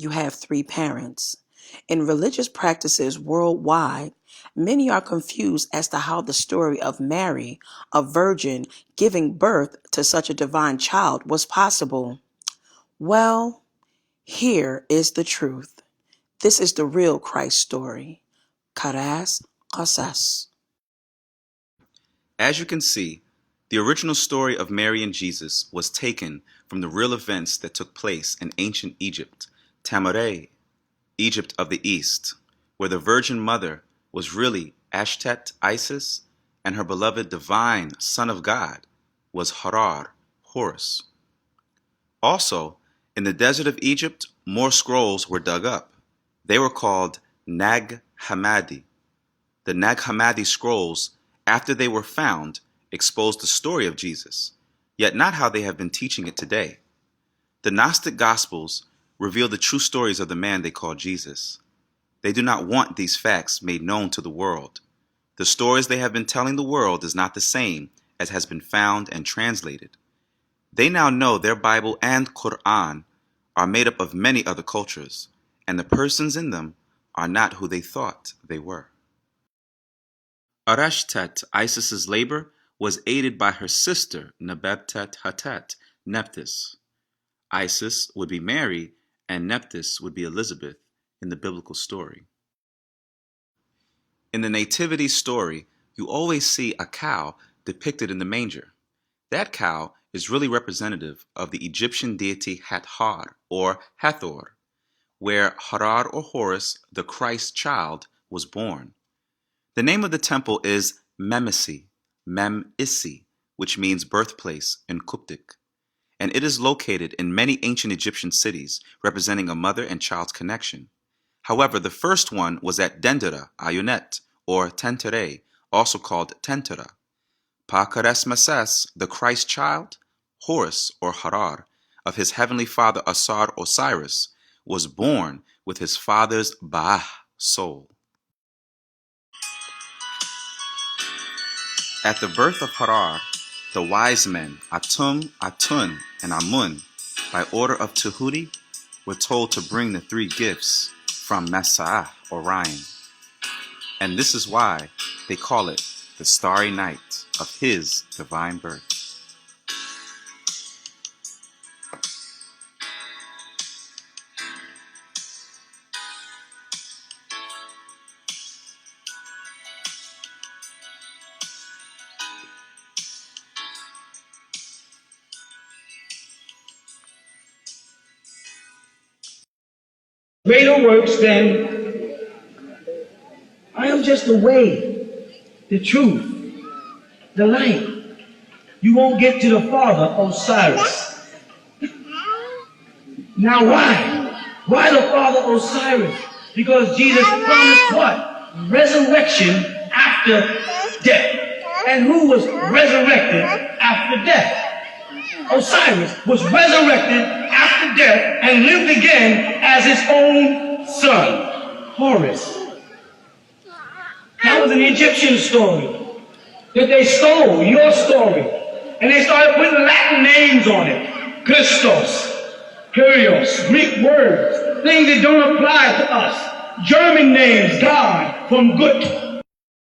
you have three parents. In religious practices worldwide, many are confused as to how the story of Mary, a virgin, giving birth to such a divine child was possible. Well, here is the truth. This is the real Christ story. Karas Kasas. As you can see, the original story of Mary and Jesus was taken from the real events that took place in ancient Egypt, Tamaray, Egypt of the East, where the Virgin Mother was really Ashtet, Isis, and her beloved divine Son of God was Haru, Horus. Also, in the desert of Egypt, more scrolls were dug up. They were called Nag Hammadi. The Nag Hammadi scrolls, after they were found, exposed the story of Jesus, yet not how they have been teaching it today. The Gnostic Gospels reveal the true stories of the man they call Jesus. They do not want these facts made known to the world. The stories they have been telling the world is not the same as has been found and translated. They now know their Bible and Quran are made up of many other cultures, and the persons in them are not who they thought they were. Arashtet, Isis's labor, was aided by her sister, Nebebtet Hatet, Nephthys. Isis would be Mary, and Nephthys would be Elizabeth in the biblical story. In the Nativity story, you always see a cow depicted in the manger. That cow is really representative of the Egyptian deity Hathor, or Hathor, where Haru or Horus, the Christ child, was born. The name of the temple is Memisi, Mem-Isi, which means birthplace in Coptic, and it is located in many ancient Egyptian cities, representing a mother and child's connection. However, the first one was at Dendera, Ayunet, or Tentere, also called Tentera. Pakares Mases, the Christ child, Horus or Harar, of his heavenly father Asar Osiris, was born with his father's Ba'ah soul. At the birth of Harar, the wise men Atum, Atun, and Amun, by order of Tahuti, were told to bring the three gifts from Mesa'ah, Orion. And this is why they call it the starry night of his divine birth. Greater works than I am just the way, the truth, the light. You won't get to the Father, Osiris. Now why? Why the Father Osiris? Because Jesus promised what? Resurrection after death. And who was resurrected after death? Osiris was resurrected after death and lived again as his own son, Horus. That was an Egyptian story that they stole, your story, and they started putting Latin names on it. Christos, Kyrios, Greek words, things that don't apply to us. German names, God, from Gut.